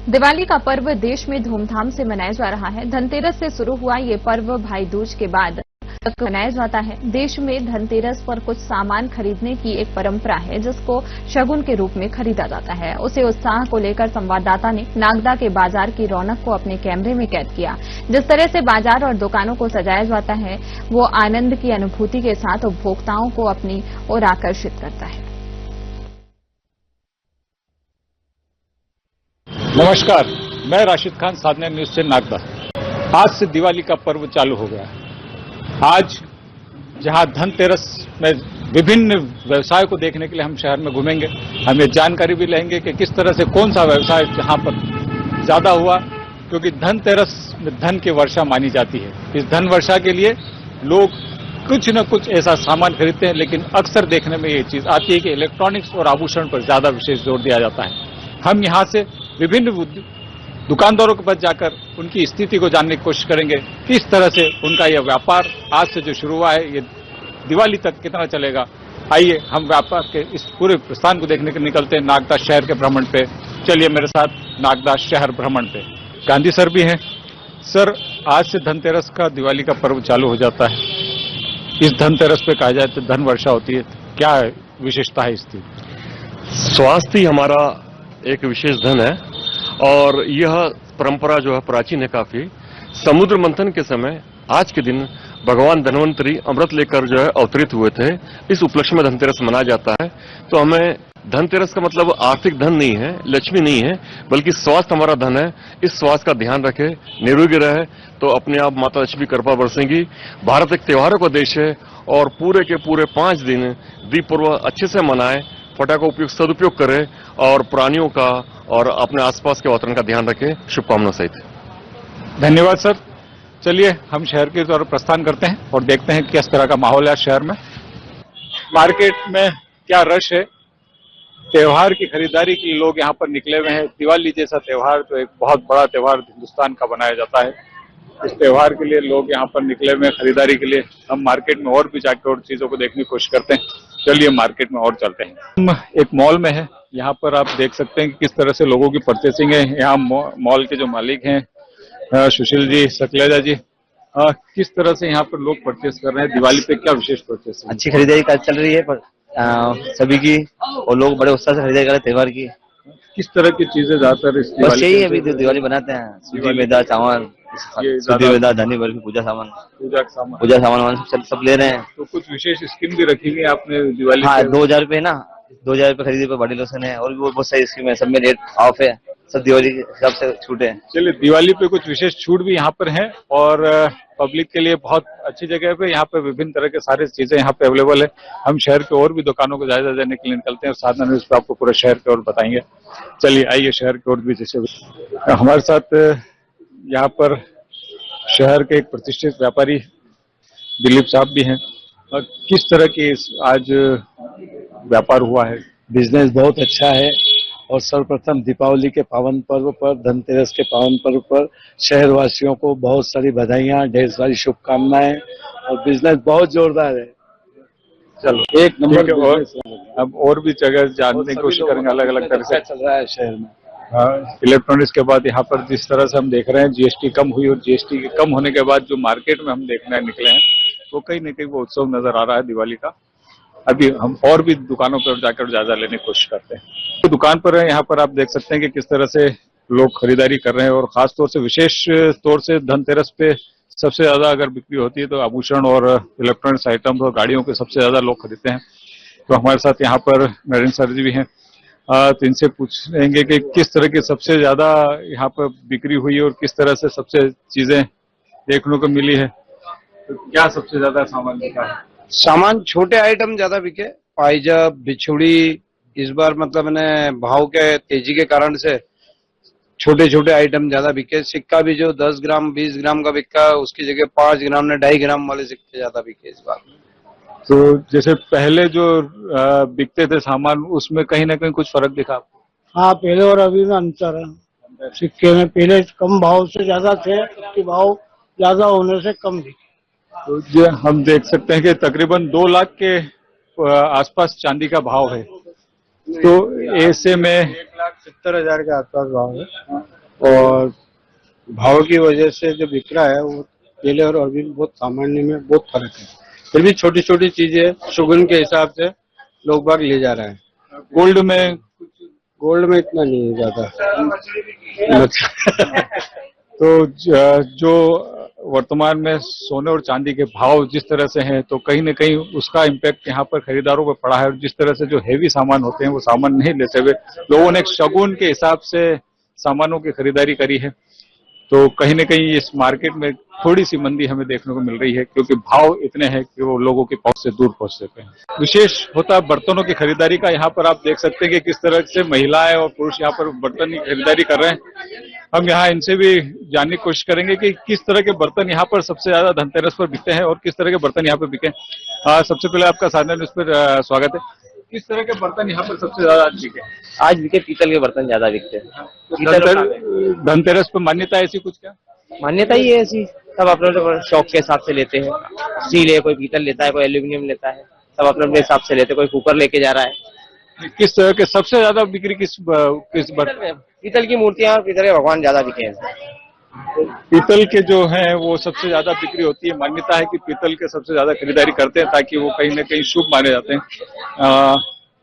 दिवाली का पर्व देश में धूमधाम से मनाया जा रहा है। धनतेरस से शुरू हुआ ये पर्व भाई दूज के बाद तक मनाया जाता है। देश में धनतेरस पर कुछ सामान खरीदने की एक परंपरा है, जिसको शगुन के रूप में खरीदा जाता है। उसे उत्साह को लेकर संवाददाता ने नागदा के बाजार की रौनक को अपने कैमरे में कैद किया। जिस तरह से बाजार और दुकानों को सजाया जाता है, वो आनंद की अनुभूति के साथ उपभोक्ताओं को अपनी ओर आकर्षित करता है। नमस्कार, मैं राशिद खान, साधना न्यूज से नागदा। आज से दिवाली का पर्व चालू हो गया है। आज जहां धनतेरस में विभिन्न व्यवसाय को देखने के लिए हम शहर में घूमेंगे, हम ये जानकारी भी लेंगे कि किस तरह से कौन सा व्यवसाय जहां पर ज्यादा हुआ, क्योंकि धनतेरस में धन की वर्षा मानी जाती है। इस धन वर्षा के लिए लोग कुछ न कुछ ऐसा सामान खरीदते हैं, लेकिन अक्सर देखने में ये चीज आती है कि इलेक्ट्रॉनिक्स और आभूषण पर ज्यादा विशेष जोर दिया जाता है। हम यहाँ से विभिन्न दुकानदारों के पास जाकर उनकी स्थिति को जानने की कोशिश करेंगे, किस तरह से उनका यह व्यापार आज से जो शुरू हुआ है, ये दिवाली तक कितना चलेगा। आइए हम व्यापार के इस पूरे प्रस्थान को देखने के निकलते हैं नागदा शहर के भ्रमण पे। चलिए मेरे साथ नागदा शहर भ्रमण पे। गांधी सर भी हैं। सर, आज से धनतेरस का दिवाली का पर्व चालू हो जाता है। इस धनतेरस पे कहा जाए तो धन वर्षा होती है, क्या विशेषता है इसकी? स्वास्थ्य ही हमारा एक विशेष धन है और यह परंपरा जो है प्राचीन है काफी। समुद्र मंथन के समय आज के दिन भगवान धन्वंतरी अमृत लेकर जो है अवतरित हुए थे। इस उपलक्ष्य में धनतेरस मनाया जाता है। तो हमें धनतेरस का मतलब आर्थिक धन नहीं है, लक्ष्मी नहीं है, बल्कि स्वास्थ्य हमारा धन है। इस स्वास्थ्य का ध्यान रखे, निरोगी रहे तो अपने आप माता लक्ष्मी कृपा बरसेंगी। भारत एक त्योहारों का देश है और पूरे के पूरे 5 दिन दीप पर्व अच्छे से मनाएं, पटाखों का उपयोग सदुपयोग करें और प्राणियों का और अपने आसपास के वातावरण का ध्यान रखें। शुभकामनाओं सहित। धन्यवाद सर। चलिए हम शहर की तरफ प्रस्थान करते हैं और देखते हैं किस तरह का माहौल है शहर में। मार्केट में क्या रश है। त्योहार की खरीदारी के लिए लोग यहाँ पर निकले हुए हैं। दिवाली जैसा त्योहार तो एक बहुत बड़ा त्योहार हिंदुस्तान का बनाया जाता है। इस त्योहार के लिए लोग यहाँ पर निकले हुए हैं खरीदारी के लिए। हम मार्केट में और भी जाकर और चीजों को देखने की कोशिश करते हैं। चलिए मार्केट में और चलते हैं। हम एक मॉल में है। यहाँ पर आप देख सकते हैं कि किस तरह से लोगों की परचेसिंग है। यहाँ मॉल के जो मालिक हैं सुशील जी, सकलेजा जी, किस तरह से यहाँ पर लोग परचेस कर रहे हैं। दिवाली पे क्या विशेष परचेस? अच्छी खरीदारी चल रही है पर सभी की, और लोग बड़े उत्साह से खरीदारी कर रहे हैं त्योहार की। किस तरह की चीजें ज्यादातर इस बस यही अभी दिवाली बनाते हैं, सूजी मैदा चावल, सूजी मैदा धनी भर की पूजा सामान सब ले रहे हैं। तो कुछ विशेष स्कीम भी रखी गई आपने दिवाली? हाँ, 2000 रुपए ना, 2000 रुपए खरीदे पर बड़ी लोशन है और भी बहुत सारी स्कीम है। सब में रेट ऑफ है, सब दिवाली के हिसाब से छूट है। चलिए, दिवाली पे कुछ विशेष छूट भी यहाँ पर है और पब्लिक के लिए बहुत अच्छी जगह पे यहाँ पे विभिन्न तरह के सारी चीजें यहाँ पे अवेलेबल है। हम शहर के और भी दुकानों को जायजा देने के लिए निकलते हैं और साधना न्यूज पे आपको पूरे शहर के और बताएंगे। चलिए आइए शहर के और भी, जैसे हमारे साथ यहाँ पर शहर के एक प्रतिष्ठित व्यापारी दिलीप साहब भी हैं। और किस तरह की आज व्यापार हुआ है? बिजनेस बहुत अच्छा है और सर्वप्रथम दीपावली के पावन पर्व पर, धनतेरस के पावन पर्व पर शहरवासियों को बहुत सारी बधाइयां, ढेर सारी शुभकामनाएं और बिजनेस बहुत जोरदार है। चलो, एक नंबर। और अब और भी जगह जानने की कोशिश करेंगे अलग अलग तरह से चल रहा है शहर में। इलेक्ट्रॉनिक्स के बाद यहाँ पर जिस तरह से हम देख रहे हैं जीएसटी कम हुई और जीएसटी के कम होने के बाद जो मार्केट में हम देखने निकले हैं वो कहीं न कहीं वो उत्सव नजर आ रहा है दिवाली का। अभी हम और भी दुकानों पर जाकर जायजा लेने की कोशिश करते हैं। तो दुकान पर है, यहाँ पर आप देख सकते हैं कि किस तरह से लोग खरीदारी कर रहे हैं और खास तौर से विशेष तौर से धनतेरस पे सबसे ज्यादा अगर बिक्री होती है तो आभूषण और इलेक्ट्रॉनिक्स आइटम्स और गाड़ियों के सबसे ज्यादा लोग खरीदते हैं। तो हमारे साथ यहाँ पर नरेंद्र सर जी भी हैं। तो इनसे पूछेंगे कि किस तरह की सबसे ज्यादा यहाँ पर बिक्री हुई और किस तरह से सबसे चीजें देखने को मिली है। तो क्या सबसे ज्यादा सामान बिका है? सामान छोटे आइटम ज्यादा बिके, पाइजब, बिछुड़ी। इस बार मतलब मैंने भाव के तेजी के कारण से छोटे छोटे आइटम ज्यादा बिके। सिक्का भी जो 10 ग्राम 20 ग्राम का बिका, उसकी जगह 5 ग्राम ने 2.5 ग्राम वाले सिक्के ज्यादा बिके इस बार। तो जैसे पहले जो बिकते थे सामान, उसमें कहीं ना कहीं कुछ फर्क दिखा? हाँ, पहले और अभी में अंतर है। सिक्के में पहले कम भाव से ज्यादा थे, कि भाव ज्यादा होने से कम दिखे। तो ये हम देख सकते हैं कि तकरीबन 2 लाख के आसपास चांदी का भाव है। तो ऐसे में 1,70,000 के आसपास भाव है और भाव की वजह से जो बिक रहा है वो पहले और अभी बहुत सामान्य में बहुत फर्क है। फिर भी छोटी छोटी चीजें शुगन के हिसाब से लोग बाग ले जा रहे हैं। गोल्ड में इतना नहीं है ज्यादा। तो जो वर्तमान में सोने और चांदी के भाव जिस तरह से हैं, तो कहीं न कहीं उसका इम्पैक्ट यहाँ पर खरीदारों पर पड़ा है। और जिस तरह से जो हेवी सामान होते हैं वो सामान नहीं लेते हुए लोगों ने एक शगुन के हिसाब से सामानों की खरीदारी करी है। तो कहीं न कहीं इस मार्केट में थोड़ी सी मंदी हमें देखने को मिल रही है, क्योंकि भाव इतने हैं कि वो लोगों की पहुंच से दूर पहुंच सकते हैं। विशेष होता है बर्तनों की खरीदारी का। यहाँ पर आप देख सकते हैं कि किस तरह से महिलाएं और पुरुष यहाँ पर बर्तन की खरीदारी कर रहे हैं। हम यहाँ इनसे भी जानने की कोशिश करेंगे कि किस तरह के बर्तन यहाँ पर सबसे ज्यादा धनतेरस पर बिकते हैं और किस तरह के बर्तन यहाँ पर बिके। सबसे पहले आपका साधना न्यूज पर स्वागत है। किस तरह के बर्तन यहाँ पर सबसे ज्यादा आज बिके? आज बिके पीतल के बर्तन ज्यादा बिकते हैं। धनतेरस पर मान्यता ऐसी कुछ क्या? मान्यता ही है ऐसी, सब अपने अपने शौक के हिसाब से लेते हैं। स्टील है, कोई पीतल लेता है, कोई एल्यूमिनियम लेता है, सब अपने अपने हिसाब से लेते हैं। कोई कुकर लेके जा रहा है। किस तरह के सबसे ज्यादा बिक्री किस बर्तन? पीतल की मूर्तियां और पीतल के भगवान ज्यादा बिके हैं। पीतल के जो हैं वो सबसे ज्यादा बिक्री होती है। मान्यता है कि पीतल के सबसे ज्यादा खरीदारी करते हैं ताकि वो कहीं न कहीं शुभ माने जाते हैं।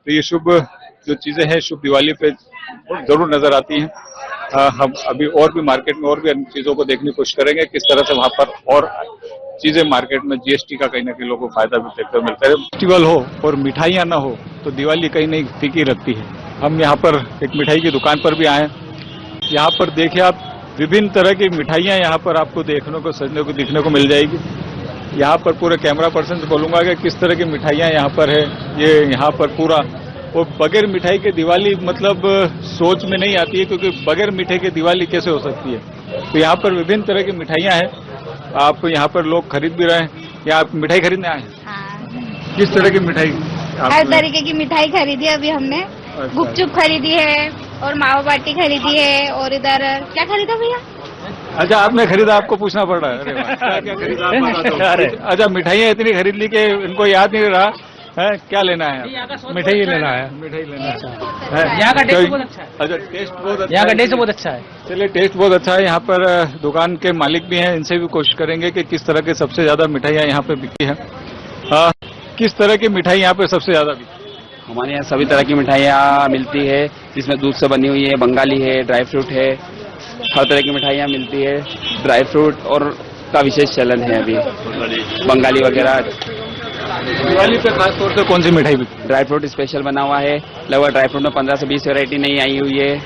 तो ये शुभ जो चीजें हैं शुभ दिवाली पे जरूर नजर आती हैं। हम अभी और भी मार्केट में और भी अन्य चीजों को देखने की कोशिश करेंगे किस तरह से वहां पर और चीजें मार्केट में जीएसटी का कहीं ना कहीं लोगों को फायदा भी देखने को मिलता है। फेस्टिवल हो और मिठाइयां ना हो तो दिवाली कहीं नहीं फीकी लगती है। हम यहाँ पर एक मिठाई की दुकान पर भी आए। यहाँ पर देखिए आप, विभिन्न तरह की मिठाइयां यहाँ पर आपको देखने को सजने को दिखने को मिल जाएगी। यहाँ पर पूरे कैमरा पर्सन से बोलूंगा कि किस तरह की मिठाइयां यहाँ पर है। ये यहाँ पर पूरा, और बगैर मिठाई के दिवाली मतलब सोच में नहीं आती है, क्योंकि बगैर मिठाई के दिवाली कैसे हो सकती है। तो यहाँ पर विभिन्न तरह की मिठाइयां हैं। आप यहाँ पर लोग खरीद भी रहे हैं। या आप मिठाई खरीदने आए हैं? हाँ। किस तरह की मिठाई? हर तरीके की मिठाई खरीदी है अभी हमने। गुपचुप खरीदी है और मावा बाटी खरीदी है और इधर क्या खरीदा भैया? अच्छा, आपने खरीदा, आपको पूछना पड़ रहा है। अरे वाह, क्या खरीदा? अच्छा, मिठाइयाँ इतनी खरीद ली कि इनको याद नहीं रहा है क्या लेना है। मिठाई लेना है। मिठाई लेना है। यहाँ का टेस्ट बहुत अच्छा है। अच्छा, टेस्ट बहुत अच्छा, यहाँ का टेस्ट बहुत अच्छा है। चलिए, टेस्ट बहुत अच्छा है। यहाँ पर दुकान के मालिक भी हैं, इनसे भी कोशिश करेंगे कि किस तरह के सबसे ज्यादा मिठाइयाँ यहाँ पे बिकी है। किस तरह की मिठाई यहाँ पे सबसे ज्यादा बिकी? हमारे यहाँ सभी तरह की मिठाइयाँ मिलती है, जिसमें दूध से बनी हुई है, बंगाली है, ड्राई फ्रूट है, हर तरह की मिठाइयाँ मिलती है। ड्राई फ्रूट और का विशेष चलन है अभी, बंगाली वगैरह। दिवाली पे खास तौर से कौन सी मिठाई बिकती? ड्राई फ्रूट स्पेशल बना हुआ है। लगभग ड्राई फ्रूट में 15 से 20 वैरायटी नई आई हुई है।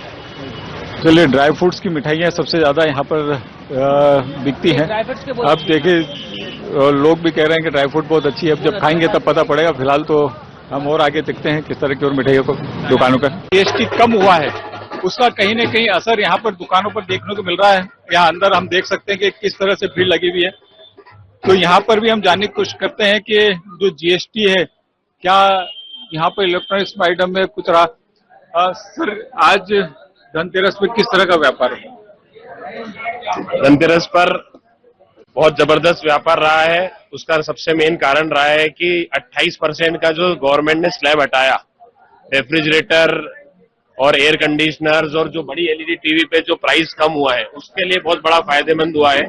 चलिए, ड्राई फ्रूट्स की मिठाइयाँ सबसे ज्यादा यहाँ पर बिकती हैं। अब देखिए, लोग भी कह रहे हैं कि ड्राई फ्रूट बहुत अच्छी है। अब जब खाएंगे तब पता पड़ेगा। फिलहाल तो हम और आगे देखते हैं किस तरह की और मिठाइयों को दुकानों पर। जीएसटी कम हुआ है, उसका कहीं न कहीं असर यहाँ पर दुकानों पर देखने को मिल रहा है। यहाँ अंदर हम देख सकते हैं कि किस तरह से भीड़ लगी हुई है। तो यहाँ पर भी हम जानने की कोशिश करते हैं कि जो जीएसटी है, क्या यहाँ पर इलेक्ट्रॉनिक्स आइटम में कुछ रहा। सर, आज धनतेरस पर किस तरह का व्यापार है? धनतेरस पर बहुत जबरदस्त व्यापार रहा है। उसका सबसे मेन कारण रहा है कि 28% का जो गवर्नमेंट ने स्लैब हटाया, रेफ्रिजरेटर और एयर कंडीशनर्स और जो बड़ी एलईडी टीवी पे जो प्राइस कम हुआ है, उसके लिए बहुत बड़ा फायदेमंद हुआ है।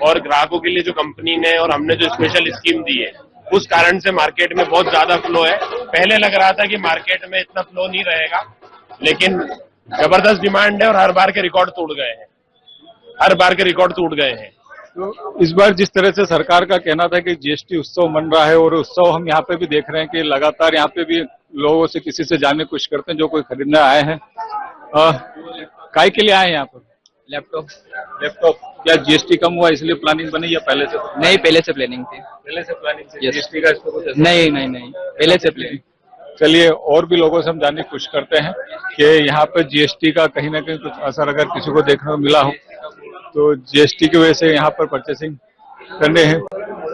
और ग्राहकों के लिए जो कंपनी ने और हमने जो स्पेशल स्कीम दी है, उस कारण से मार्केट में बहुत ज्यादा फ्लो है। पहले लग रहा था कि मार्केट में इतना फ्लो नहीं रहेगा, लेकिन जबरदस्त डिमांड है और हर बार के रिकॉर्ड टूट गए हैं। हर बार के रिकॉर्ड टूट गए हैं। तो इस बार जिस तरह से सरकार का कहना था कि जीएसटी उत्सव मन रहा है, और उत्सव हम यहाँ पे भी देख रहे हैं कि लगातार यहाँ पे भी लोगों से किसी से जानने की कोशिश करते हैं जो कोई खरीदने आए हैं। काय के लिए आए हैं यहाँ पर? लैपटॉप। क्या जीएसटी कम हुआ इसलिए प्लानिंग बनी या पहले से? नहीं, पहले से प्लानिंग थी। पहले से प्लानिंग थी। जीएसटी का इस पर कुछ नहीं, पहले से प्लानिंग। चलिए, और भी लोगों से हम जानने की कोशिश करते हैं कि यहाँ पे जीएसटी का कहीं ना कहीं कुछ असर अगर किसी को देखने को मिला हो, तो जीएसटी की वजह से यहाँ पर परचेसिंग करने हैं।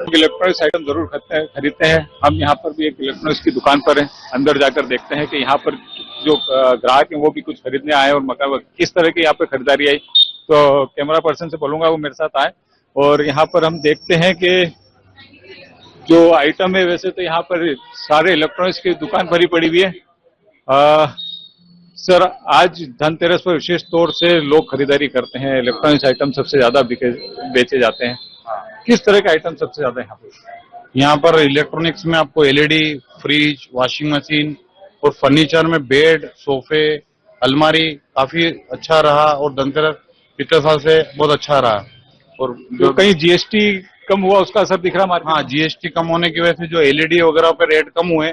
इलेक्ट्रॉनिक्स आइटम जरूर खरीदते हैं। हम यहाँ पर भी एक इलेक्ट्रॉनिक्स की दुकान पर हैं। अंदर जाकर देखते हैं कि यहाँ पर जो ग्राहक हैं वो भी कुछ खरीदने आए और मकान किस तरह की यहाँ पे खरीदारी आई। तो कैमरा पर्सन से बोलूंगा वो मेरे साथ आए, और यहाँ पर हम देखते हैं कि जो आइटम है, वैसे तो यहाँ पर सारे इलेक्ट्रॉनिक्स की दुकान भरी पड़ी हुई है, सर, आज धनतेरस पर विशेष तौर से लोग खरीदारी करते हैं, इलेक्ट्रॉनिक्स आइटम सबसे ज्यादा बेचे जाते हैं। किस तरह के आइटम सबसे ज्यादा यहाँ पे? यहाँ पर इलेक्ट्रॉनिक्स में आपको एलईडी, फ्रिज, वॉशिंग मशीन और फर्नीचर में बेड, सोफे, अलमारी काफी अच्छा रहा और धनतेरस पिछले साल से बहुत अच्छा रहा। और जो कहीं जीएसटी कम हुआ उसका असर दिख रहा मार्केट? हाँ, जीएसटी कम होने की वजह से जो एलईडी वगैरह पे रेट कम हुए,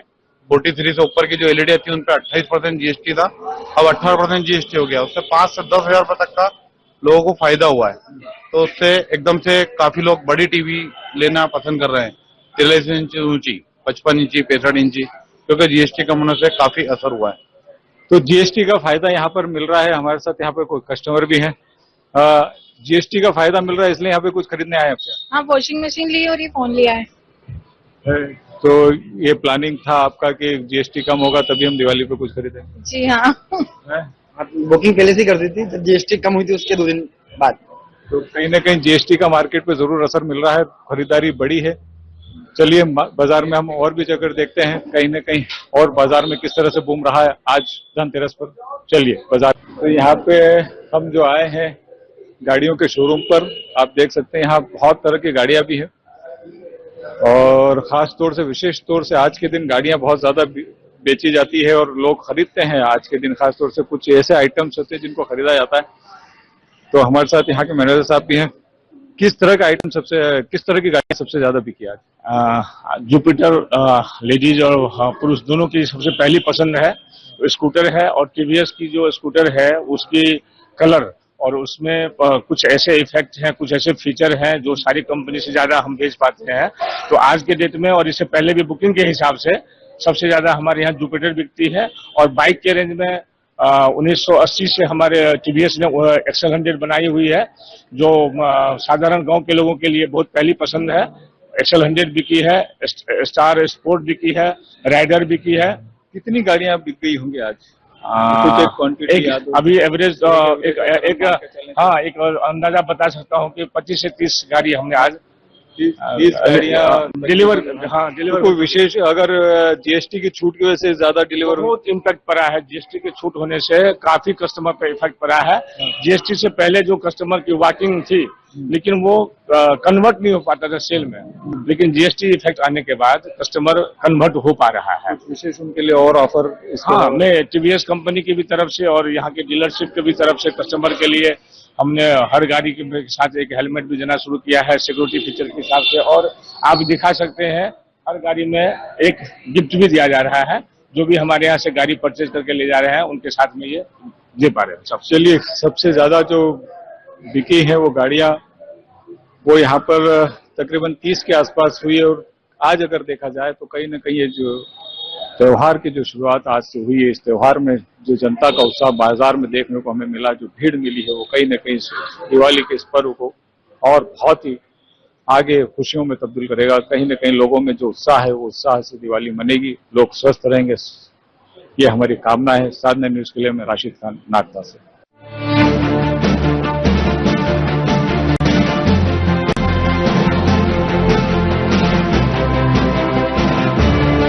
43 से ऊपर की जो एलईडी आती है उन पे 28% जीएसटी था, अब 18% जीएसटी हो गया। उससे 5 से 10 हजार रुपए तक का लोगों को फायदा हुआ है। तो उससे एकदम से काफी लोग बड़ी टीवी लेना पसंद कर रहे हैं, 43 इंच ऊंची, 55 इंची, 65 इंची, क्योंकि जीएसटी कम होने से काफी असर हुआ है। तो जीएसटी का फायदा यहाँ पर मिल रहा है। हमारे साथ यहाँ पे कोई कस्टमर भी है, जीएसटी का फायदा मिल रहा है इसलिए यहाँ पे कुछ खरीदने आए हैं क्या? हाँ, वॉशिंग मशीन ली और ये फोन लिया है। तो ये प्लानिंग था आपका कि जीएसटी कम होगा तभी हम दिवाली पे कुछ खरीदेंगे? जी हाँ। बुकिंग पहले से ही कर दी थी, जब जीएसटी कम हुई थी उसके 2 दिन बाद। तो कहीं ना कहीं जीएसटी का मार्केट पे जरूर असर मिल रहा है, खरीदारी बढ़ी है। चलिए बाजार में हम और भी जगह देखते हैं कहीं ना कहीं और बाजार में किस तरह से बूम रहा है आज धनतेरस पर। चलिए बाजार। तो यहाँ पे हम जो आए हैं गाड़ियों के शोरूम पर, आप देख सकते हैं यहाँ बहुत तरह की गाड़ियां भी है और खास तौर से विशेष तौर से आज के दिन गाड़ियां बहुत ज्यादा बेची जाती है और लोग खरीदते हैं आज के दिन। खास तौर से कुछ ऐसे आइटम्स होते हैं जिनको खरीदा जाता है। तो हमारे साथ यहाँ के मैनेजर साहब भी हैं। किस तरह का आइटम किस तरह की गाड़ी सबसे ज्यादा बिकी आज? जुपिटर लेडीज और पुरुष दोनों की सबसे पहली पसंद है स्कूटर है, और टीवीएस की जो स्कूटर है उसकी कलर और उसमें कुछ ऐसे इफेक्ट हैं, कुछ ऐसे फीचर हैं जो सारी कंपनी से ज्यादा हम बेच पाते हैं। तो आज के डेट में और इससे पहले भी बुकिंग के हिसाब से सबसे ज्यादा हमारे यहाँ जुपिटर बिकती है। और बाइक के रेंज में 1980 से हमारे टीवीएस ने एक्सेल 100 बनाई हुई है, जो साधारण गांव के लोगों के लिए बहुत पहली पसंद है। एक्सेल 100 बिकी है, स्टार स्पोर्ट बिकी है, राइडर बिकी है। कितनी गाड़ियां बिक गई होंगी आज? अभी एवरेज एक अंदाजा बता सकता हूँ कि 25 से 30 गाड़ी हमने आज 20 गाड़ियां डिलीवर। डिलीवर कोई विशेष अगर जीएसटी की छूट की वजह से ज्यादा डिलीवर बहुत इम्पैक्ट पड़ा है। जीएसटी की छूट होने से काफी कस्टमर पे इफेक्ट पड़ा है। जीएसटी से पहले जो कस्टमर की वॉकिंग थी लेकिन वो कन्वर्ट नहीं हो पाता था सेल में, लेकिन जीएसटी इफेक्ट आने के बाद कस्टमर कन्वर्ट हो पा रहा है। विशेष उनके लिए और ऑफर? हाँ, मैं टीवीएस कंपनी की भी तरफ से और यहाँ के डीलरशिप के भी तरफ से कस्टमर के लिए हमने हर गाड़ी के साथ एक हेलमेट भी देना शुरू किया है सिक्योरिटी फीचर के हिसाब से। और आप दिखा सकते हैं हर गाड़ी में एक गिफ्ट भी दिया जा रहा है, जो भी हमारे यहाँ से गाड़ी परचेज करके ले जा रहे हैं उनके साथ में ये दे पा रहे हैं सब। चलिए, सबसे ज्यादा जो बिकी है वो गाड़ियां वो यहाँ पर तकरीबन 30 के आसपास हुई है। और आज अगर देखा जाए तो कहीं ना कहीं ये जो त्योहार की जो शुरुआत आज से हुई है, इस त्योहार में जो जनता का उत्साह बाजार में देखने को हमें मिला, जो भीड़ मिली है, वो कहीं ना कहीं दिवाली के इस पर्व को और बहुत ही आगे खुशियों में तब्दील करेगा। कहीं ना कहीं लोगों में जो उत्साह है वो उत्साह से दिवाली मनेगी, लोग स्वस्थ रहेंगे, ये हमारी कामना है। साधना न्यूज के लिए मैं राशिद खान, नागदा से।